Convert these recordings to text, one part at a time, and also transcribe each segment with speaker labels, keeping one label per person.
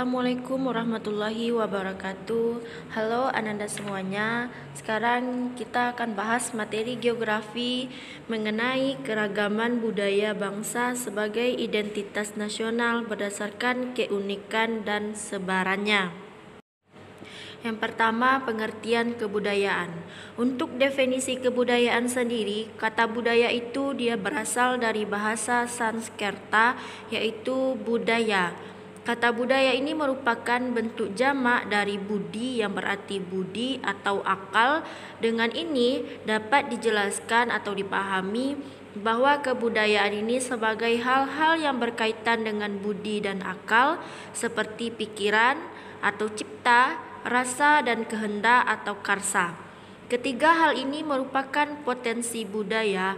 Speaker 1: Assalamualaikum warahmatullahi wabarakatuh. Halo Ananda semuanya. Sekarang kita akan bahas materi geografi mengenai keragaman budaya bangsa sebagai identitas nasional berdasarkan keunikan dan sebarannya. Yang pertama, pengertian kebudayaan. Untuk definisi kebudayaan sendiri, kata budaya itu dia berasal dari bahasa Sanskerta, yaitu budaya. Kata budaya ini merupakan bentuk jamak dari budi yang berarti budi atau akal. Dengan ini dapat dijelaskan atau dipahami bahwa kebudayaan ini sebagai hal-hal yang berkaitan dengan budi dan akal seperti pikiran atau cipta, rasa dan kehendak atau karsa. Ketiga hal ini merupakan potensi budaya.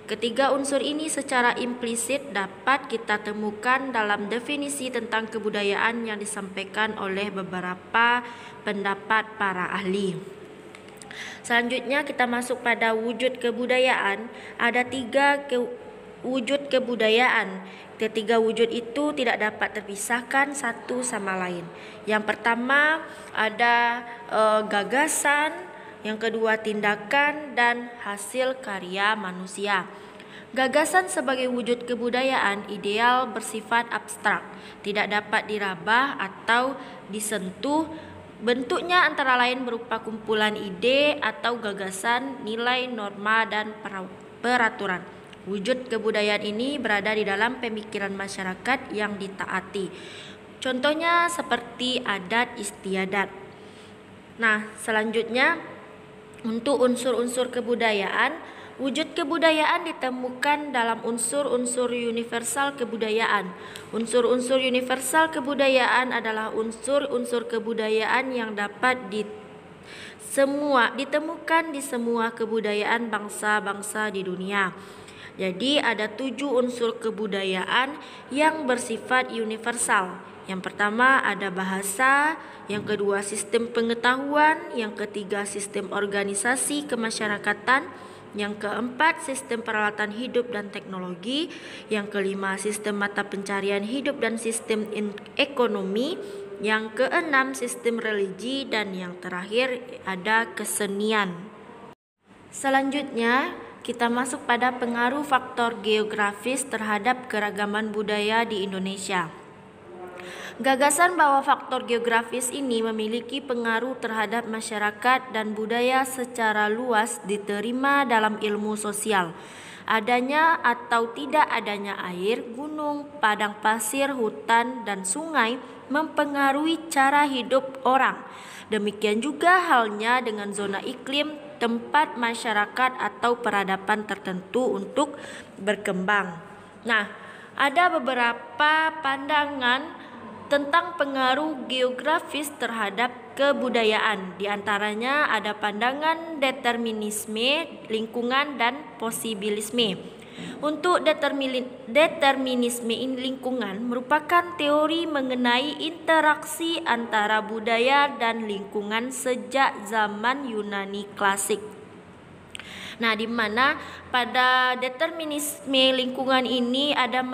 Speaker 1: Ketiga unsur ini secara implisit dapat kita temukan dalam definisi tentang kebudayaan yang disampaikan oleh beberapa pendapat para ahli. Selanjutnya kita masuk pada wujud kebudayaan. Ada tiga wujud kebudayaan. Ketiga wujud itu tidak dapat terpisahkan satu sama lain. Yang pertama ada gagasan, yang kedua tindakan, dan hasil karya manusia. Gagasan sebagai wujud kebudayaan ideal bersifat abstrak, tidak dapat diraba atau disentuh. Bentuknya antara lain berupa kumpulan ide atau gagasan, nilai, norma, dan peraturan. Wujud kebudayaan ini berada di dalam pemikiran masyarakat yang ditaati. Contohnya seperti adat istiadat. Nah, selanjutnya untuk unsur-unsur kebudayaan, wujud kebudayaan ditemukan dalam unsur-unsur universal kebudayaan. Unsur-unsur universal kebudayaan adalah unsur-unsur kebudayaan yang dapat ditemukan di semua kebudayaan bangsa-bangsa di dunia. Jadi ada 7 unsur kebudayaan yang bersifat universal. Yang pertama ada bahasa, yang kedua sistem pengetahuan, yang ketiga sistem organisasi kemasyarakatan, yang keempat sistem peralatan hidup dan teknologi, yang kelima sistem mata pencarian hidup dan sistem ekonomi, yang keenam sistem religi, dan yang terakhir ada kesenian. Selanjutnya kita masuk pada pengaruh faktor geografis terhadap keragaman budaya di Indonesia. Gagasan bahwa faktor geografis ini memiliki pengaruh terhadap masyarakat dan budaya secara luas diterima dalam ilmu sosial. Adanya atau tidak adanya air, gunung, padang pasir, hutan, dan sungai mempengaruhi cara hidup orang. Demikian juga halnya dengan zona iklim, tempat masyarakat atau peradaban tertentu untuk berkembang. Nah, ada beberapa pandangan tentang pengaruh geografis terhadap kebudayaan. Di antaranya ada pandangan determinisme lingkungan dan posibilisme. Untuk determinisme lingkungan merupakan teori mengenai interaksi antara budaya dan lingkungan sejak zaman Yunani klasik. Nah, di mana pada determinisme lingkungan ini ada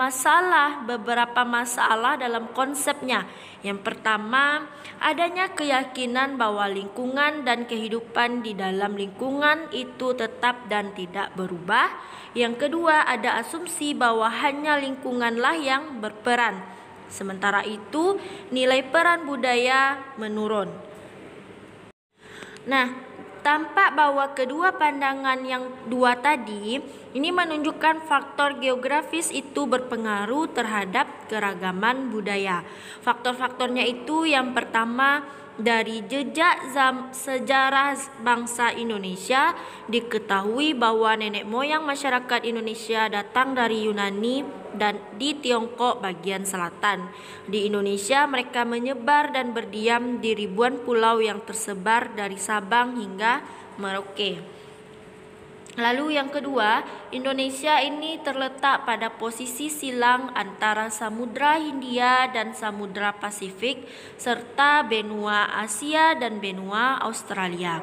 Speaker 1: beberapa masalah dalam konsepnya. Yang pertama, adanya keyakinan bahwa lingkungan dan kehidupan di dalam lingkungan itu tetap dan tidak berubah. Yang kedua, ada asumsi bahwa hanya lingkunganlah yang berperan. Sementara itu, nilai peran budaya menurun. Nah, tampak bahwa kedua pandangan yang dua tadi ini menunjukkan faktor geografis itu berpengaruh terhadap keragaman budaya. Faktor-faktornya itu yang pertama, dari jejak sejarah bangsa Indonesia diketahui bahwa nenek moyang masyarakat Indonesia datang dari Yunani dan di Tiongkok bagian selatan. Di Indonesia mereka menyebar dan berdiam di ribuan pulau yang tersebar dari Sabang hingga Merauke. Lalu yang kedua, Indonesia ini terletak pada posisi silang antara Samudra Hindia dan Samudra Pasifik serta benua Asia dan benua Australia.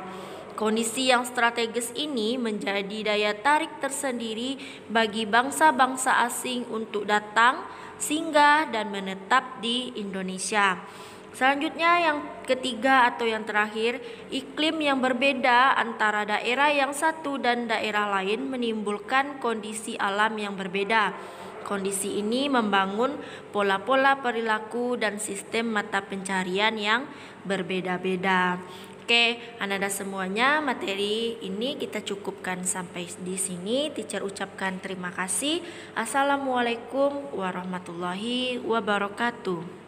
Speaker 1: Kondisi yang strategis ini menjadi daya tarik tersendiri bagi bangsa-bangsa asing untuk datang, singgah, dan menetap di Indonesia. Selanjutnya yang ketiga atau yang terakhir, iklim yang berbeda antara daerah yang satu dan daerah lain menimbulkan kondisi alam yang berbeda. Kondisi ini membangun pola-pola perilaku dan sistem mata pencarian yang berbeda-beda. Oke, anak-anak semuanya, materi ini kita cukupkan sampai di sini. Teacher ucapkan terima kasih. Assalamualaikum warahmatullahi wabarakatuh.